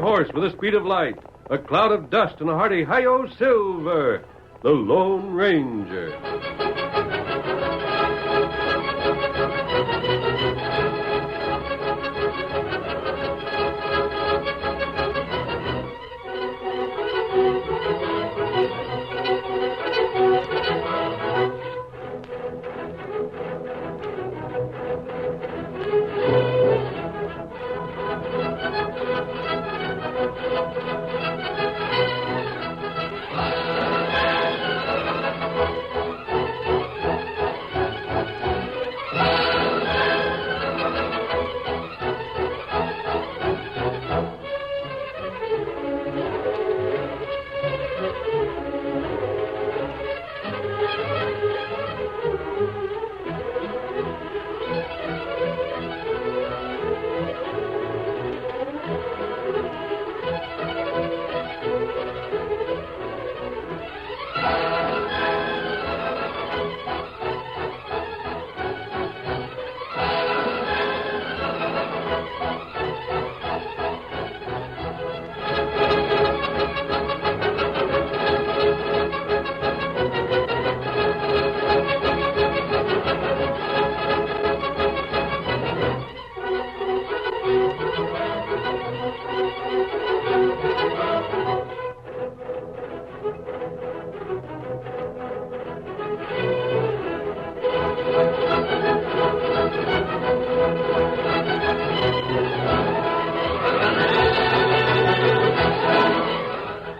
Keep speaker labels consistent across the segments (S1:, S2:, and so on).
S1: horse with the speed of light, a cloud of dust, and a hearty hi-yo silver, the Lone Ranger.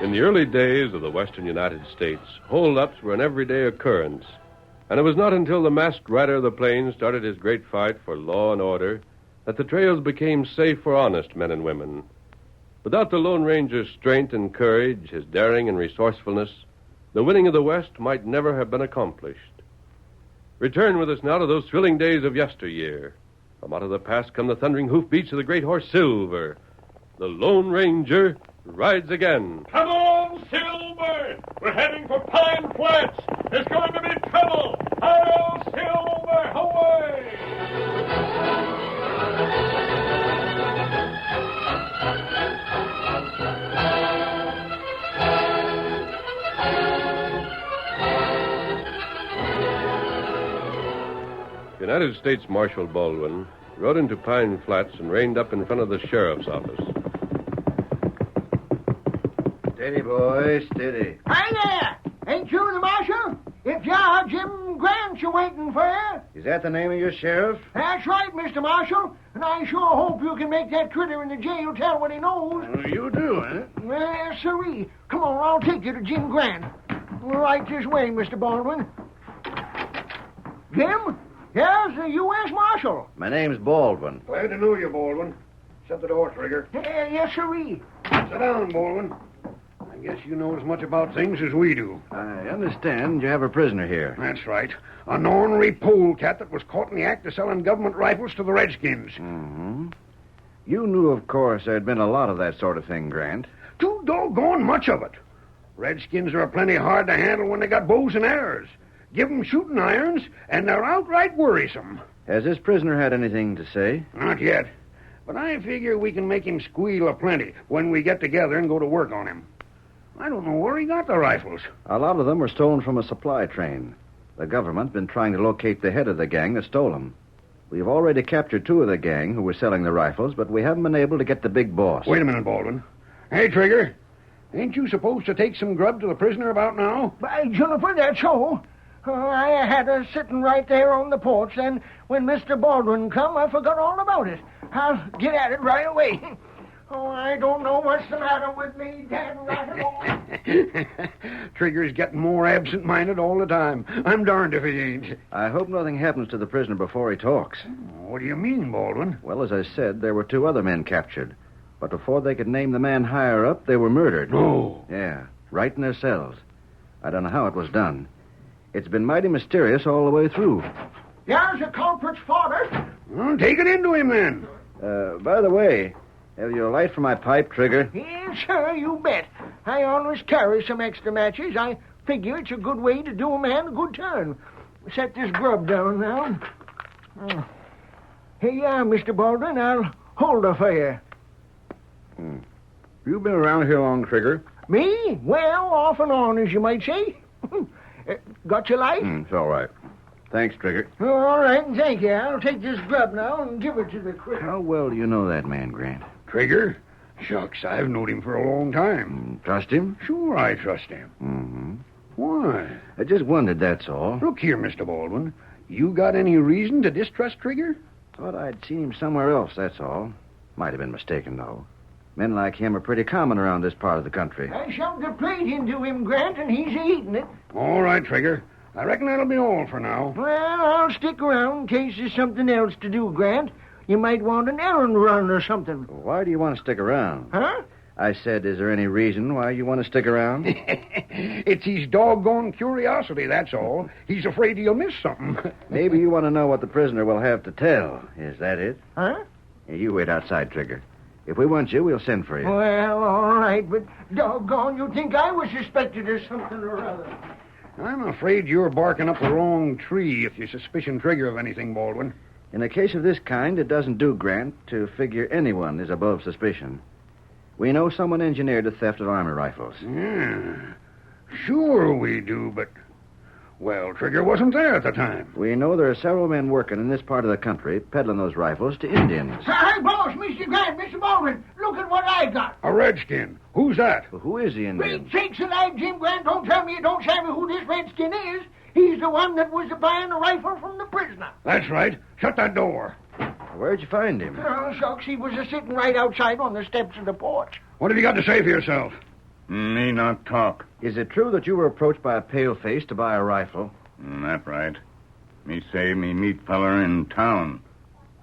S1: In the early days of the western United States, hold-ups were an everyday occurrence. And it was not until the masked rider of the plains started his great fight for law and order that the trails became safe for honest men and women. Without the Lone Ranger's strength and courage, his daring and resourcefulness, the winning of the West might never have been accomplished. Return with us now to those thrilling days of yesteryear. From out of the past come the thundering hoofbeats of the great horse Silver. The Lone Ranger rides again.
S2: Come on, Silver! We're heading for Pine Flats. There's going to be trouble. Hi-yo, Silver! Away!
S1: United States Marshal Baldwin rode into Pine Flats and reined up in front of the sheriff's office.
S3: Steady, boy, steady.
S4: Hi there! Ain't you the marshal? It's Jim Grant you're waiting for.
S3: Is that the name of your sheriff?
S4: That's right, Mr. Marshal. And I sure hope you can make that critter in the jail tell what he knows.
S3: You do, eh?
S4: Yes, sirree. Come on, I'll take you to Jim Grant. Right this way, Mr. Baldwin. Jim? Here's the U.S. Marshal.
S3: My name's Baldwin.
S5: Glad to know you, Baldwin. Shut the door, Trigger.
S4: Yes, sirree.
S5: Sit down, Baldwin. I guess you know as much about things as we do.
S3: I understand you have a prisoner here.
S5: That's right. An ornery polecat that was caught in the act of selling government rifles to the Redskins.
S3: Mm-hmm. You knew, of course, there'd been a lot of that sort of thing, Grant.
S5: Too doggone much of it. Redskins are plenty hard to handle when they got bows and arrows. Give 'em shooting irons, and they're outright worrisome.
S3: Has this prisoner had anything to say?
S5: Not yet. But I figure we can make him squeal aplenty when we get together and go to work on him. I don't know where he got the rifles.
S3: A lot of them were stolen from a supply train. The government's been trying to locate the head of the gang that stole them. We've already captured 2 of the gang who were selling the rifles, but we haven't been able to get the big boss.
S5: Wait a minute, Baldwin. Hey, Trigger, ain't you supposed to take some grub to the prisoner about now?
S4: By Juniper, that's so. I had her sitting right there on the porch, and when Mr. Baldwin come, I forgot all about it. I'll get at it right away. Oh, I don't know what's the matter with me, Dad, right along.
S5: Trigger's getting more absent-minded all the time. I'm darned if he ain't.
S3: I hope nothing happens to the prisoner before he talks.
S5: What do you mean, Baldwin?
S3: Well, as I said, there were 2 other men captured. But before they could name the man higher up, they were murdered.
S5: No.
S3: Yeah, right in their cells. I don't know how it was done. It's been mighty mysterious all the way through.
S4: There's the culprit's father.
S5: Well, take it into him, then.
S3: By the way, have you a light for my pipe, Trigger?
S4: Yes, sir, you bet. I always carry some extra matches. I figure it's a good way to do a man a good turn. Set this grub down now. Here you are, Mr. Baldwin. I'll hold her for you.
S3: You been around here long, Trigger?
S4: Me? Well, off and on, as you might say. Got your light?
S3: It's all right. Thanks, Trigger.
S4: All right, thank you. I'll take this grub now and give it to the critter.
S3: How well do you know that man, Grant?
S5: Trigger? Shucks, I've known him for a long time.
S3: Trust him?
S5: Sure, I trust him.
S3: Mm-hmm.
S5: Why?
S3: I just wondered, that's all.
S5: Look here, Mr. Baldwin. You got any reason to distrust Trigger?
S3: Thought I'd seen him somewhere else, that's all. Might have been mistaken, though. Men like him are pretty common around this part of the country.
S4: I shoved a plate into him, Grant, and he's eating it.
S5: All right, Trigger. I reckon that'll be all for now.
S4: Well, I'll stick around in case there's something else to do, Grant. You might want an errand run or something.
S3: Why do you want to stick around?
S4: Huh?
S3: I said, is there any reason why you want to stick around?
S5: It's his doggone curiosity, that's all. He's afraid he'll miss something.
S3: Maybe you want to know what the prisoner will have to tell. Is that it?
S4: Huh?
S3: You wait outside, Trigger. If we want you, we'll send for you.
S4: Well, all right, but doggone, you think I was suspected of something or other.
S5: I'm afraid you're barking up the wrong tree if you suspicion Trigger of anything, Baldwin.
S3: In a case of this kind, it doesn't do, Grant, to figure anyone is above suspicion. We know someone engineered the theft of army rifles.
S5: Yeah, sure we do, but... Well, Trigger wasn't there at the time.
S3: We know there are several men working in this part of the country peddling those rifles to Indians.
S4: Hi, boss, Mr. Grant, Mr. Baldwin, look at what I got.
S5: A redskin. Who's that?
S3: Well, who is the Indian?
S4: Great sakes alive, Jim Grant, don't tell me you don't tell me who this redskin is. He's the one that was buying the rifle from the prisoner.
S5: That's right. Shut that door.
S3: Where'd you find him?
S4: Oh, shucks, he was sitting right outside on the steps of the porch.
S5: What have you got to say for yourself?
S6: Me not talk.
S3: Is it true that you were approached by a paleface to buy a rifle?
S6: That right. Me say me meet feller in town.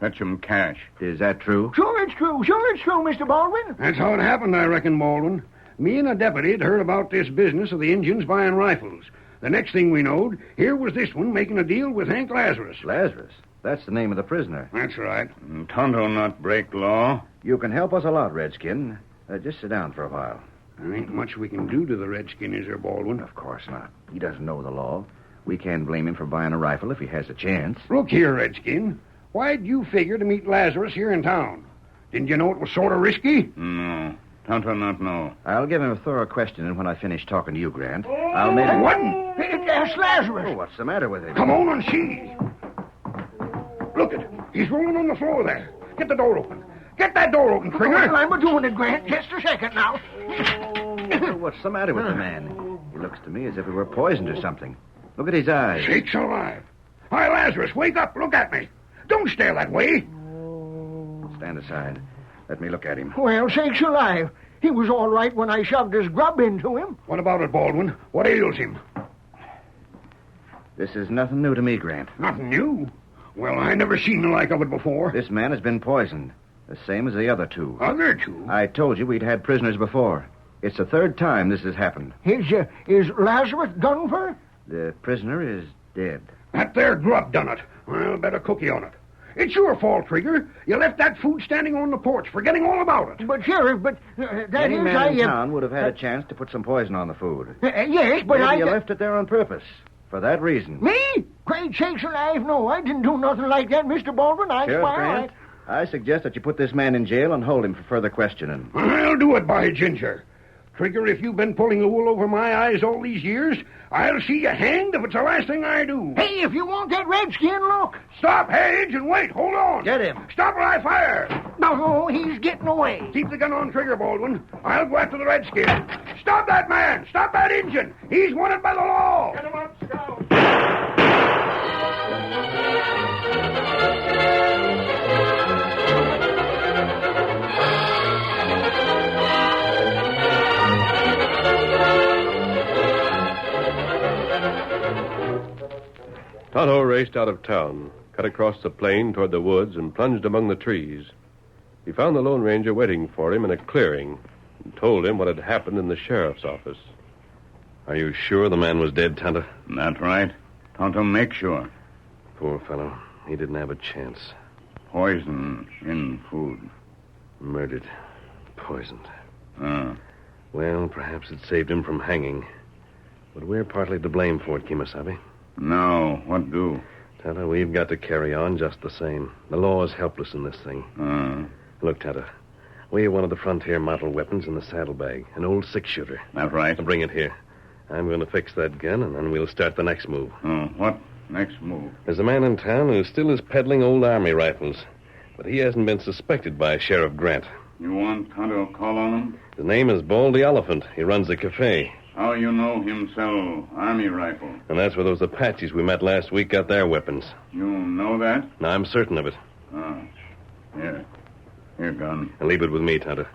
S6: Fetch him cash.
S3: Is that true?
S4: Sure it's true, Mr. Baldwin.
S5: That's how it happened, I reckon, Baldwin. Me and a deputy had heard about this business of the Indians buying rifles. The next thing we knowed, here was this one making a deal with Hank Lazarus.
S3: Lazarus? That's the name of the prisoner.
S5: That's right.
S6: Tonto not break law.
S3: You can help us a lot, Redskin. Just sit down for a while.
S5: There ain't much we can do to the redskin, is there, Baldwin?
S3: Of course not. He doesn't know the law. We can't blame him for buying a rifle if he has a chance.
S5: Look here, Redskin. Why'd you figure to meet Lazarus here in town? Didn't you know it was sort of risky?
S6: No. Tonto not know.
S3: I'll give him a thorough questioning when I finish talking to you, Grant. I'll make...
S5: What?
S4: That's Lazarus.
S3: Oh, what's the matter with him?
S5: Come on and see. Look it. He's rolling on the floor there. Get the door open. Get that door open, Trigger.
S4: Well, I'm doing it, Grant. Just a second now.
S3: What's the matter with the man? He looks to me as if he were poisoned or something. Look at his eyes.
S5: Sakes alive. Hi, Lazarus, wake up. Look at me. Don't stare that way.
S3: Stand aside. Let me look at him.
S4: Well, sakes alive. He was all right when I shoved his grub into him.
S5: What about it, Baldwin? What ails him?
S3: This is nothing new to me, Grant.
S5: Nothing new. Well, I never seen the like of it before.
S3: This man has been poisoned. The same as the other two.
S5: Other two?
S3: I told you we'd had prisoners before. It's the third time this has happened.
S4: Is Lazarus done for?
S3: The prisoner is dead.
S5: That there grub done it. I'll bet a cookie on it. It's your fault, Trigger. You left that food standing on the porch, forgetting all about it.
S4: But, Sheriff, that
S3: Any
S4: is...
S3: man in town would have had a chance to put some poison on the food.
S4: Yes, but
S3: Maybe you left it there on purpose. For that reason.
S4: Me? Great sakes alive, no. I didn't do nothing like that, Mr. Baldwin. I
S3: Sheriff
S4: swear
S3: Grant, I suggest that you put this man in jail and hold him for further questioning.
S5: I'll do it, by ginger. Trigger, if you've been pulling the wool over my eyes all these years, I'll see you hanged if it's the last thing I do.
S4: Hey, if you want that redskin, look.
S5: Stop, Hedge, and wait. Hold on.
S3: Get him.
S5: Stop or I fire.
S4: No, he's getting away.
S5: Keep the gun on Trigger, Baldwin. I'll go after the redskin. Stop that man. Stop that Injun. He's wanted by the law.
S2: Get him up, Scout.
S1: Tonto raced out of town, cut across the plain toward the woods, and plunged among the trees. He found the Lone Ranger waiting for him in a clearing and told him what had happened in the sheriff's office.
S7: Are you sure the man was dead, Tonto?
S6: That right. Tonto make sure.
S7: Poor fellow. He didn't have a chance.
S6: Poison in food.
S7: Murdered. Poisoned.
S6: Ah.
S7: Well, perhaps it saved him from hanging. But we're partly to blame for it, Kimasabi.
S6: Now, what do?
S7: Tonto, we've got to carry on just the same. The law is helpless in this thing. Look, Tonto, We have one of the Frontier model weapons in the saddlebag, an old six-shooter.
S6: That right?
S7: I'll bring it here. I'm going to fix that gun, and then we'll start the next move.
S6: Oh, what next move?
S7: There's a man in town who still is peddling old Army rifles, but he hasn't been suspected by Sheriff Grant.
S6: You want Tonto to call on him?
S7: His name is Baldy Elephant. He runs a cafe.
S6: How you know him sell Army rifle?
S7: And that's where those Apaches we met last week got their weapons.
S6: You know that?
S7: Now, I'm certain of it.
S6: Oh. Here. Here, gun.
S7: And leave it with me, Tonto.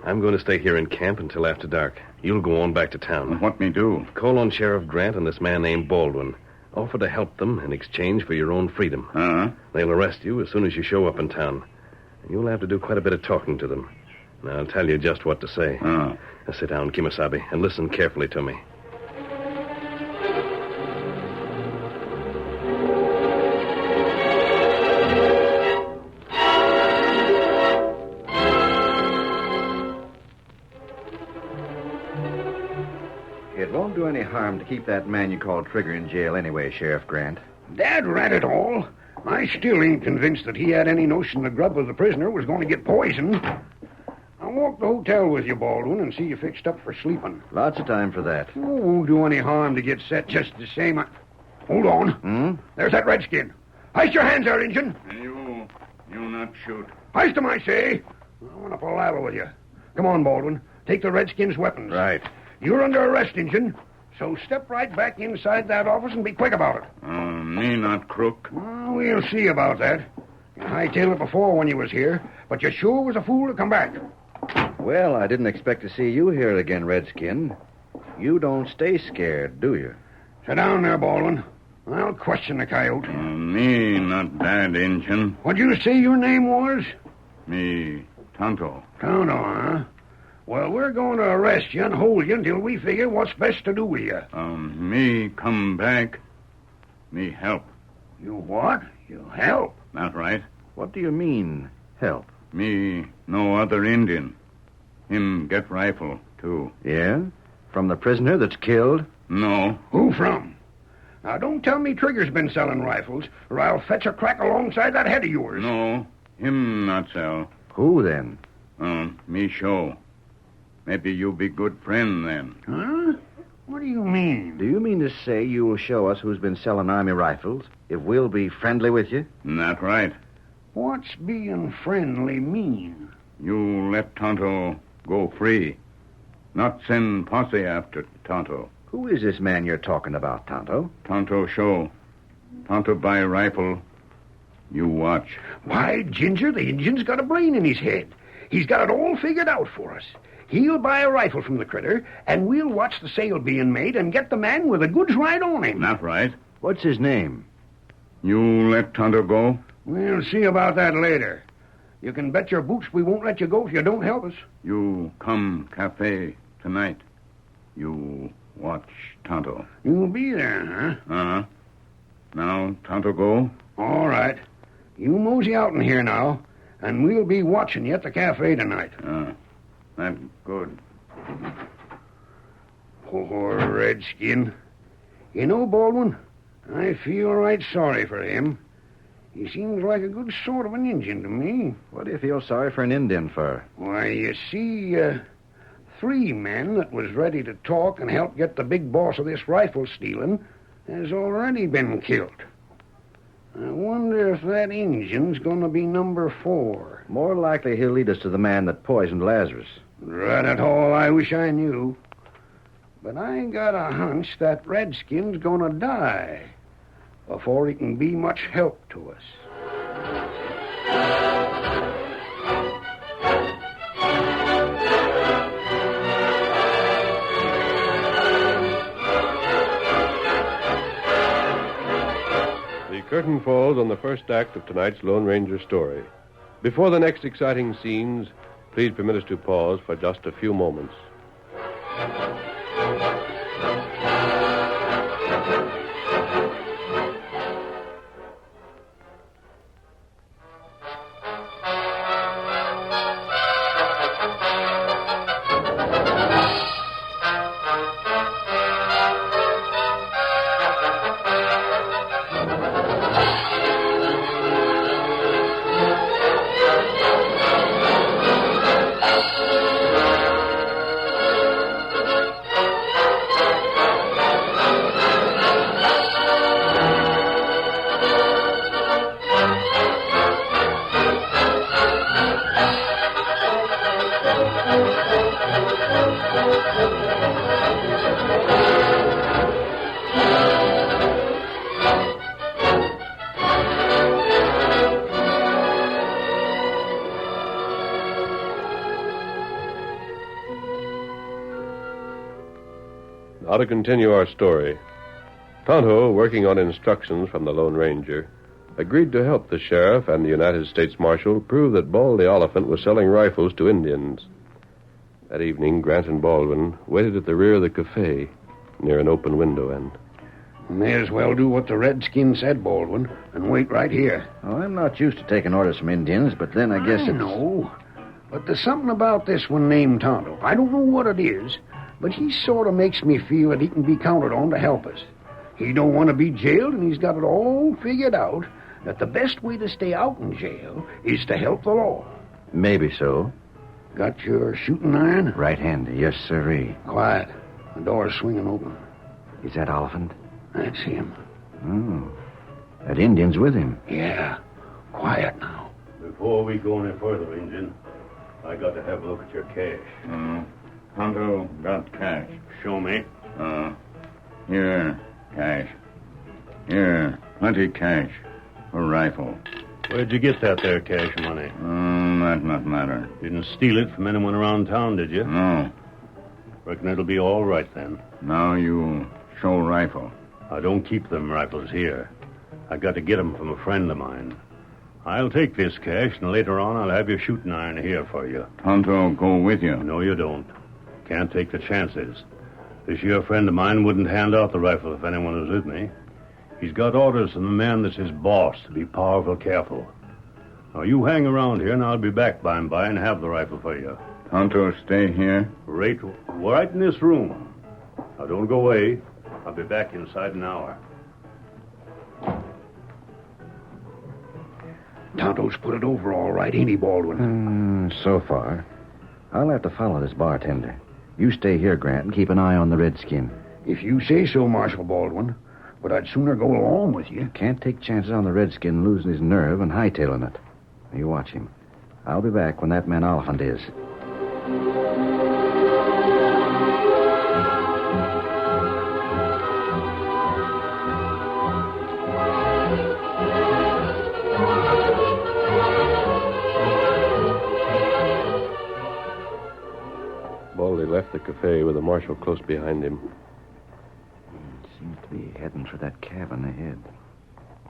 S7: I'm going to stay here in camp until after dark. You'll go on back to town.
S6: What me do?
S7: Call on Sheriff Grant and this man named Baldwin. Offer to help them in exchange for your own freedom.
S6: Uh-huh.
S7: They'll arrest you as soon as you show up in town. And you'll have to do quite a bit of talking to them. And I'll tell you just what to say.
S6: Oh.
S7: Now sit down, Kimasabi, and listen carefully to me.
S3: It won't do any harm to keep that man you call Trigger in jail anyway, Sheriff Grant.
S5: Dad rat it all. I still ain't convinced that he had any notion the grub of the prisoner was going to get poisoned. I'll walk the hotel with you, Baldwin, and see you fixed up for sleeping.
S3: Lots of time for that.
S5: Oh, won't do any harm to get set just the same. Hold on. There's that redskin. Heist your hands there, Injun.
S6: You not shoot.
S5: Heist them, I say. I want to palaver with you. Come on, Baldwin. Take the redskins' weapons.
S3: Right.
S5: You're under arrest, Injun. So step right back inside that office and be quick about it.
S6: Me not crook.
S5: Well, we'll see about that. You hightailed it before when you was here, but you sure was a fool to come back.
S3: Well, I didn't expect to see you here again, Redskin. You don't stay scared, do you?
S5: Sit down there, Baldwin. I'll question the coyote.
S6: Me not bad, Injun.
S5: What'd you say your name was?
S6: Me Tonto.
S5: Tonto, huh? Well, we're going to arrest you and hold you until we figure what's best to do with you.
S6: Me come back. Me help.
S5: You what? You help?
S6: Not right.
S3: What do you mean, help?
S6: Me no other Indian. Him get rifle, too.
S3: Yeah? From the prisoner that's killed?
S6: No.
S5: Who from? Now, don't tell me Trigger's been selling rifles, or I'll fetch a crack alongside that head of yours.
S6: No. Him not sell.
S3: Who, then?
S6: Me show. Maybe you be good friend then.
S5: Huh? What do you mean?
S3: Do you mean to say you will show us who's been selling Army rifles, if we'll be friendly with you?
S6: Not right.
S5: What's being friendly mean?
S6: You let Tonto go free. Not send posse after Tonto.
S3: Who is this man you're talking about, Tonto?
S6: Tonto show. Tonto buy rifle. You watch.
S5: Why, Ginger, the Indian's got a brain in his head. He's got it all figured out for us. He'll buy a rifle from the critter, and we'll watch the sale being made and get the man with the goods right on him.
S6: Not right.
S3: What's his name?
S6: You let Tonto go?
S5: We'll see about that later. You can bet your boots we won't let you go if you don't help us.
S6: You come cafe tonight. You watch Tonto.
S5: You'll be there, huh?
S6: Uh-huh. Now, Tonto go?
S5: All right. You mosey out in here now, and we'll be watching you at the cafe tonight.
S6: That's good.
S5: Poor Redskin. You know, Baldwin, I feel right sorry for him. He seems like a good sort of an Indian to me.
S3: What do you feel sorry for an Indian for?
S5: Why, you see, 3 men that was ready to talk and help get the big boss of this rifle stealing has already been killed. I wonder if that Indian's going to be number 4.
S3: More likely he'll lead us to the man that poisoned Lazarus.
S5: Right at all, I wish I knew. But I got a hunch that Redskin's going to die before he can be much help to us.
S1: The curtain falls on the first act of tonight's Lone Ranger story. Before the next exciting scenes, please permit us to pause for just a few moments. how to continue our story. Tonto, working on instructions from the Lone Ranger, agreed to help the sheriff and the United States Marshal prove that Baldy Oliphant was selling rifles to Indians. That evening, Grant and Baldwin waited at the rear of the cafe near an open window end.
S5: May as well do what the Redskins said, Baldwin, and wait right here.
S3: Oh, I'm not used to taking orders from Indians, but then I guess
S5: I know. But there's something about this one named Tonto. I don't know what it is, but he sort of makes me feel that he can be counted on to help us. He don't want to be jailed, and he's got it all figured out that the best way to stay out in jail is to help the law.
S3: Maybe so.
S5: Got your shooting iron?
S3: Right-handed, yes, sirree.
S5: Quiet. The door's swinging open.
S3: Is that Oliphant?
S5: That's him.
S3: Oh. That Indian's with him.
S5: Yeah. Quiet now.
S8: Before we go any further, Injun, I got to have a look at your cash.
S6: Tonto got cash.
S8: Show me.
S6: Here, cash. Here, plenty cash. A rifle.
S8: Where'd you get that there cash money?
S6: That not matter.
S8: Didn't steal it from anyone around town, did you?
S6: No.
S8: Reckon it'll be all right then.
S6: Now you show rifle.
S8: I don't keep them rifles here. I got to get them from a friend of mine. I'll take this cash, and later on I'll have your shooting iron here for you.
S6: Tonto go with you.
S8: No, you don't. Can't take the chances. This here friend of mine wouldn't hand out the rifle if anyone was with me. He's got orders from the man that's his boss to be powerful careful. Now, you hang around here, and I'll be back by and by and have the rifle for you.
S6: Tonto stay here.
S8: Right in this room. Now, don't go away. I'll be back inside an hour.
S5: Tonto's put it over all right, ain't he, Baldwin?
S3: So far. I'll have to follow this bartender. You stay here, Grant, and keep an eye on the Redskin.
S5: If you say so, Marshal Baldwin. But I'd sooner go along with you.
S3: Can't take chances on the Redskin losing his nerve and hightailing it. You watch him. I'll be back when that man Oliphant is.
S1: Baldy left the cafe with the marshal close behind him.
S3: Seems to be heading for that cabin ahead.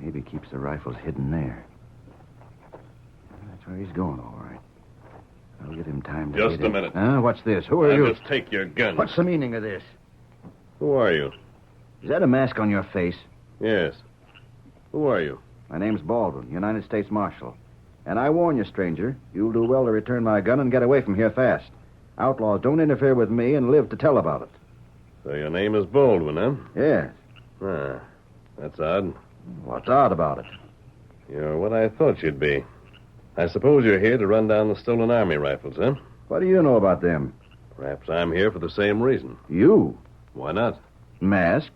S3: Maybe keeps the rifles hidden there. That's where he's going, all right. I'll give him time to
S7: Just
S3: get
S7: a
S3: in.
S7: minute.
S3: What's this? Who are
S7: Now
S3: you?
S7: just take your gun.
S3: What's the meaning of this?
S7: Who are you?
S3: Is that a mask on your face?
S7: Yes. Who are you?
S3: My name's Baldwin, United States Marshal. And I warn you, stranger, you'll do well to return my gun and get away from here fast. Outlaws don't interfere with me and live to tell about it.
S7: So your name is Baldwin, huh?
S3: Yes.
S7: Ah, that's odd.
S3: What's odd about it?
S7: You're what I thought you'd be. I suppose you're here to run down the stolen army rifles, huh?
S3: What do you know about them?
S7: Perhaps I'm here for the same reason.
S3: You?
S7: Why not?
S3: Masked?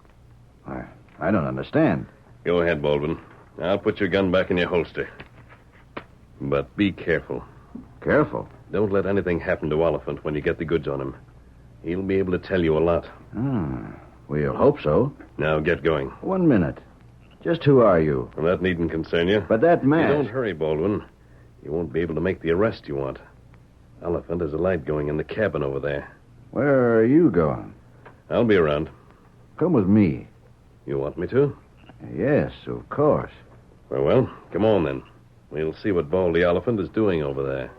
S3: I don't understand.
S7: Go ahead, Baldwin. I'll put your gun back in your holster. But be careful.
S3: Careful.
S7: Don't let anything happen to Oliphant when you get the goods on him. He'll be able to tell you a lot.
S3: We'll hope so.
S7: Now get going.
S3: 1 minute. Just who are you?
S7: Well, that needn't concern you.
S3: But that mask...
S7: You don't hurry, Baldwin. You won't be able to make the arrest you want. Oliphant has a light going in the cabin over there.
S3: Where are you going?
S7: I'll be around.
S3: Come with me.
S7: You want me to?
S3: Yes, of course.
S7: Well, come on then. We'll see what Baldy Oliphant is doing over there.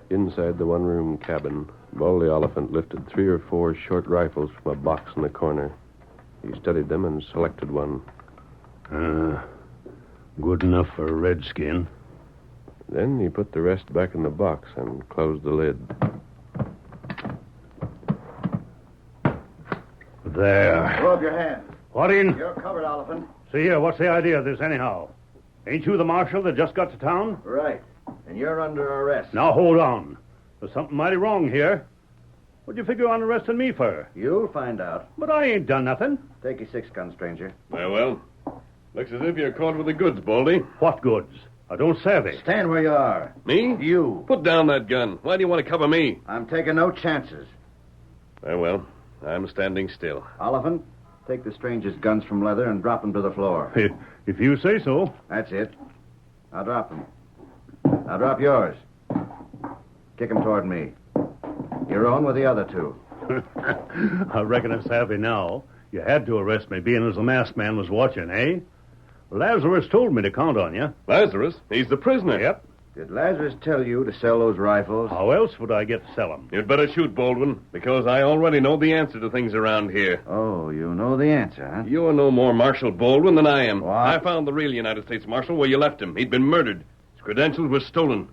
S1: Inside the one-room cabin, Baldy Oliphant lifted 3 or 4 short rifles from a box in the corner. He studied them and selected one.
S8: Good enough for a redskin.
S1: Then he put the rest back in the box and closed the lid.
S8: There.
S4: Throw up your hand.
S8: What in?
S4: You're covered, Oliphant.
S8: See here, what's the idea of this anyhow? Ain't you the marshal that just got to town?
S4: Right. And you're under arrest.
S8: Now hold on. There's something mighty wrong here. What'd you figure on arresting me for?
S3: You'll find out.
S8: But I ain't done nothing.
S3: Take your 6-gun, stranger.
S7: Very well. Looks as if you're caught with the goods, Baldy.
S8: What goods? I don't savvy.
S3: Stand where you are.
S7: Me?
S3: You.
S7: Put down that gun. Why do you want to cover me?
S3: I'm taking no chances.
S7: Very well. I'm standing still.
S3: Oliphant, take the stranger's guns from Leather and drop them to the floor.
S8: If you say so.
S3: That's it. Now drop them. Now drop yours. Kick them toward me. Your own with the other two.
S8: I reckon I'm savvy now. You had to arrest me, being as the masked man was watching, eh? Lazarus told me to count on you.
S7: Lazarus? He's the prisoner.
S8: Yep.
S3: Did Lazarus tell you to sell those rifles?
S8: How else would I get to sell them?
S7: You'd better shoot, Baldwin, because I already know the answer to things around here.
S3: Oh, you know the answer, huh?
S7: You're no more Marshal Baldwin than I am.
S3: What?
S7: I found the real United States Marshal where you left him. He'd been murdered. His credentials were stolen.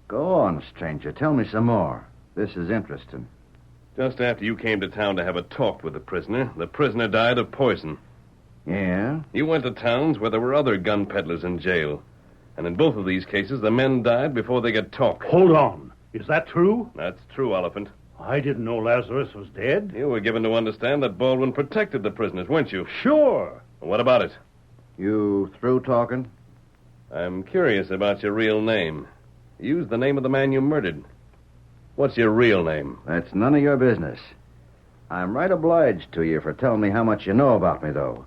S3: Go on, stranger. Tell me some more. This is interesting.
S7: Just after you came to town to have a talk with the prisoner died of poison.
S3: Yeah?
S7: You went to towns where there were other gun peddlers in jail. And in both of these cases, the men died before they could talk.
S8: Hold on. Is that true?
S7: That's true, Elephant.
S8: I didn't know Lazarus was dead.
S7: You were given to understand that Baldwin protected the prisoners, weren't you?
S8: Sure.
S7: What about it?
S3: You through talking?
S7: I'm curious about your real name. You used the name of the man you murdered. What's your real name?
S3: That's none of your business. I'm right obliged to you for telling me how much you know about me, though.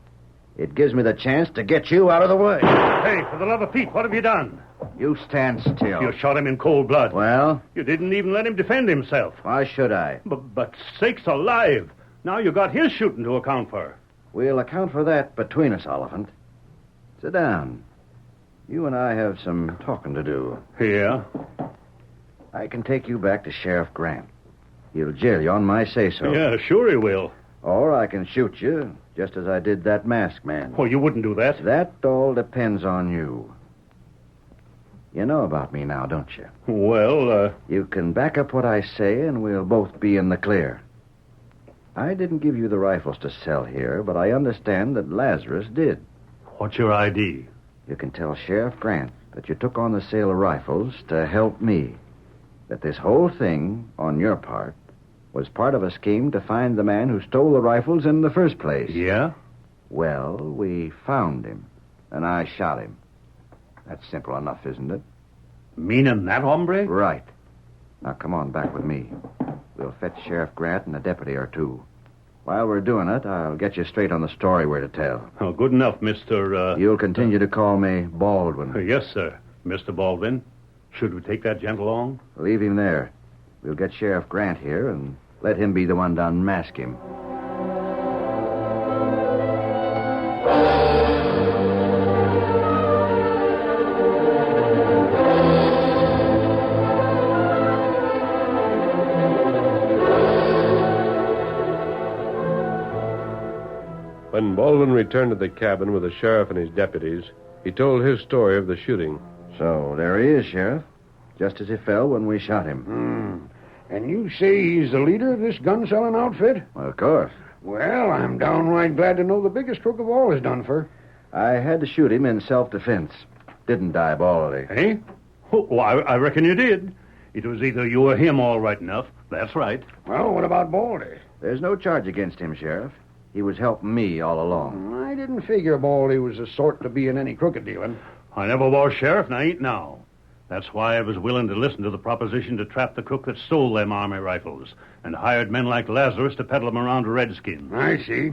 S3: It gives me the chance to get you out of the way.
S8: Hey, for the love of Pete, what have you done?
S3: You stand still.
S8: You shot him in cold blood.
S3: Well?
S8: You didn't even let him defend himself.
S3: Why should I?
S8: But sakes alive. Now you got his shooting to account for.
S3: We'll account for that between us, Oliphant. Sit down. You and I have some talking to do.
S8: Yeah?
S3: I can take you back to Sheriff Grant. He'll jail you on my say-so.
S8: Yeah, sure he will.
S3: Or I can shoot you, just as I did that masked man.
S8: Oh, you wouldn't do that.
S3: That all depends on you. You know about me now, don't you?
S8: Well,
S3: You can back up what I say, and we'll both be in the clear. I didn't give you the rifles to sell here, but I understand that Lazarus did.
S8: what's your ID?
S3: You can tell Sheriff Grant that you took on the sale of rifles to help me. That this whole thing, on your part, was part of a scheme to find the man who stole the rifles in the first place.
S8: Yeah?
S3: Well, we found him, and I shot him. That's simple enough, isn't it?
S8: Meaning that hombre?
S3: Right. Now, come on back with me. We'll fetch Sheriff Grant and a deputy or two. While we're doing it, I'll get you straight on the story we're to tell.
S8: Oh, good enough, Mr.
S3: You'll continue to call me Baldwin.
S8: Yes, sir. Mr. Baldwin. Should we take that gent along?
S3: Leave him there. We'll get Sheriff Grant here and let him be the one to unmask him.
S1: When Baldwin returned to the cabin with the sheriff and his deputies, he told his story of the shooting.
S3: So, there he is, Sheriff. Just as he fell when we shot him.
S5: And you say he's the leader of this gun-selling outfit?
S3: Well, of course.
S5: Well, I'm downright glad to know the biggest crook of all is done for.
S3: I had to shoot him in self-defense. Didn't die baldly.
S8: Eh? Oh, I reckon you did. It was either you or him, all right enough. That's right.
S5: Well, what about Baldy?
S3: There's no charge against him, Sheriff. He was helping me all along.
S5: I didn't figure Baldy was the sort to be in any crooked dealing.
S8: I never was sheriff, and I ain't now. That's why I was willing to listen to the proposition to trap the crook that stole them army rifles and hired men like Lazarus to peddle them around to Redskins.
S5: I see.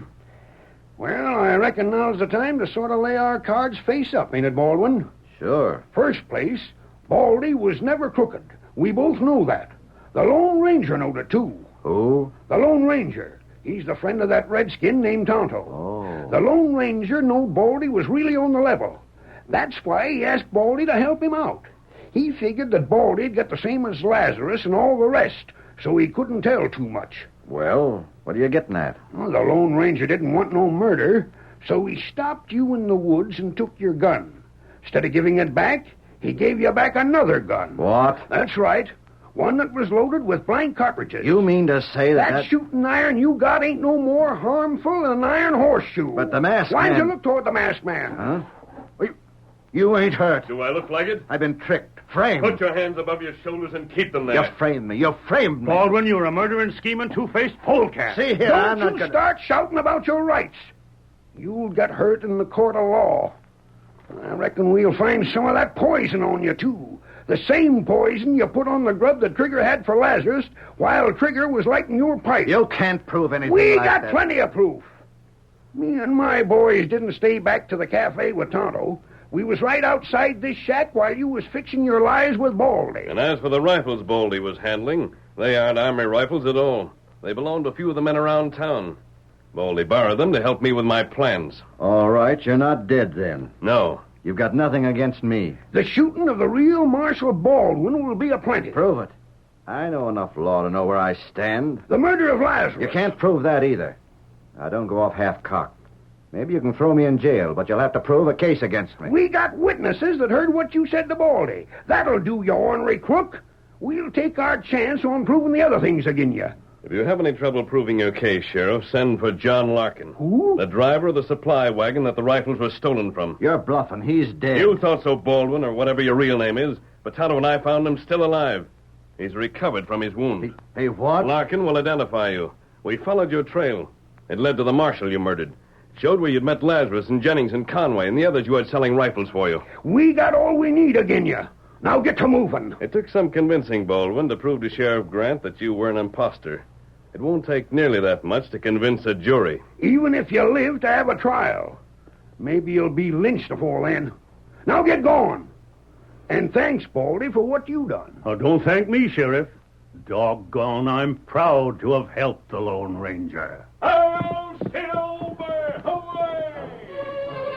S5: Well, I reckon now's the time to sort of lay our cards face up, ain't it, Baldwin?
S3: Sure.
S5: First place, Baldy was never crooked. We both know that. The Lone Ranger knowed it, too.
S3: Who?
S5: The Lone Ranger. He's the friend of that redskin named Tonto.
S3: Oh.
S5: The Lone Ranger knowed Baldy was really on the level. That's why he asked Baldy to help him out. He figured that Baldy'd get the same as Lazarus and all the rest, so he couldn't tell too much.
S3: Well, what are you getting at?
S5: Well, the Lone Ranger didn't want no murder, so he stopped you in the woods and took your gun. Instead of giving it back, he gave you back another gun.
S3: What?
S5: That's right. One that was loaded with blank cartridges.
S3: You mean to say
S5: That shooting iron you got ain't no more harmful than an iron horseshoe.
S3: But the masked
S5: Why
S3: man...
S5: don't you look toward the masked man?
S3: Huh? You ain't hurt.
S1: Do I look like it?
S3: I've been tricked. Framed.
S1: Put your hands above your shoulders and keep them there.
S3: You framed me. You framed me.
S8: Baldwin, you're a murdering, scheming, two-faced polecat.
S3: See here, I'm
S5: Don't
S3: not
S5: you
S3: gonna...
S5: start shouting about your rights. You'll get hurt in the court of law. I reckon we'll find some of that poison on you, too. The same poison you put on the grub that Trigger had for Lazarus while Trigger was lighting your pipe.
S3: You can't prove anything
S5: We
S3: like
S5: got
S3: that.
S5: plenty of proof. Me and my boys didn't stay back to the cafe with Tonto. We was right outside this shack while you was fixing your lies with Baldy.
S1: And as for the rifles Baldy was handling, they aren't Army rifles at all. They belong to a few of the men around town. Baldy borrowed them to help me with my plans.
S3: All right, you're not dead then.
S1: No.
S3: You've got nothing against me.
S5: The shooting of the real Marshal Baldwin will be aplenty.
S3: Prove it. I know enough law to know where I stand.
S5: The murder of Lazarus.
S3: You can't prove that either. Now, don't go off half-cocked. Maybe you can throw me in jail, but you'll have to prove a case against me.
S5: We got witnesses that heard what you said to Baldy. That'll do, you ornery crook. We'll take our chance on proving the other things again you.
S1: If you have any trouble proving your case, Sheriff, send for John Larkin.
S5: Who?
S1: The driver of the supply wagon that the rifles were stolen from.
S3: You're bluffing. He's dead.
S1: You thought so, Baldwin, or whatever your real name is, but Tonto and I found him still alive. He's recovered from his wound.
S3: Hey, what?
S1: Larkin will identify you. We followed your trail. It led to the marshal you murdered. It showed where you'd met Lazarus and Jennings and Conway and the others you had selling rifles for you.
S5: We got all we need again you. Now get to moving.
S1: It took some convincing, Baldwin, to prove to Sheriff Grant that you were an imposter. It won't take nearly that much to convince a jury.
S5: Even if you live to have a trial. Maybe you'll be lynched before then. Now get going. And thanks, Baldy, for what you done.
S8: Oh, don't thank me, Sheriff. Doggone, I'm proud to have helped the Lone Ranger.
S2: Hail Silver! Hooray!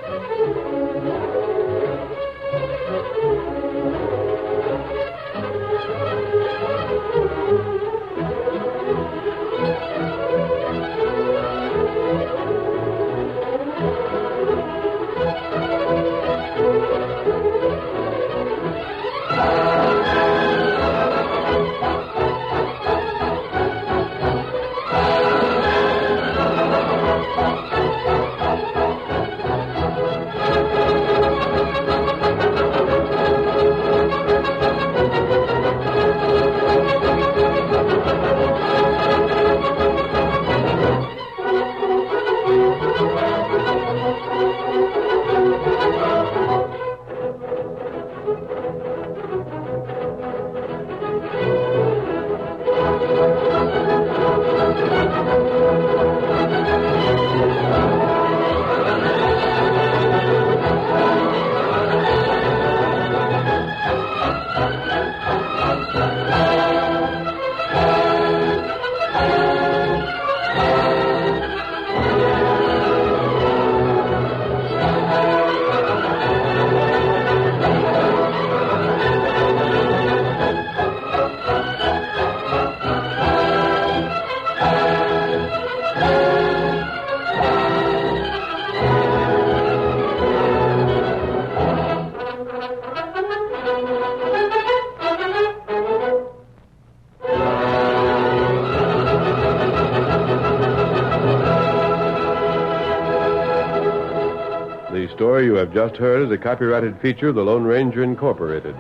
S1: The story you have just heard is a copyrighted feature of the Lone Ranger Incorporated.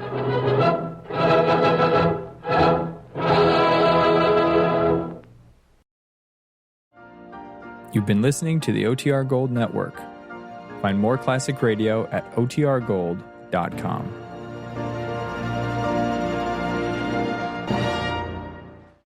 S9: You've been listening to the OTR Gold Network. Find more classic radio at otrgold.com.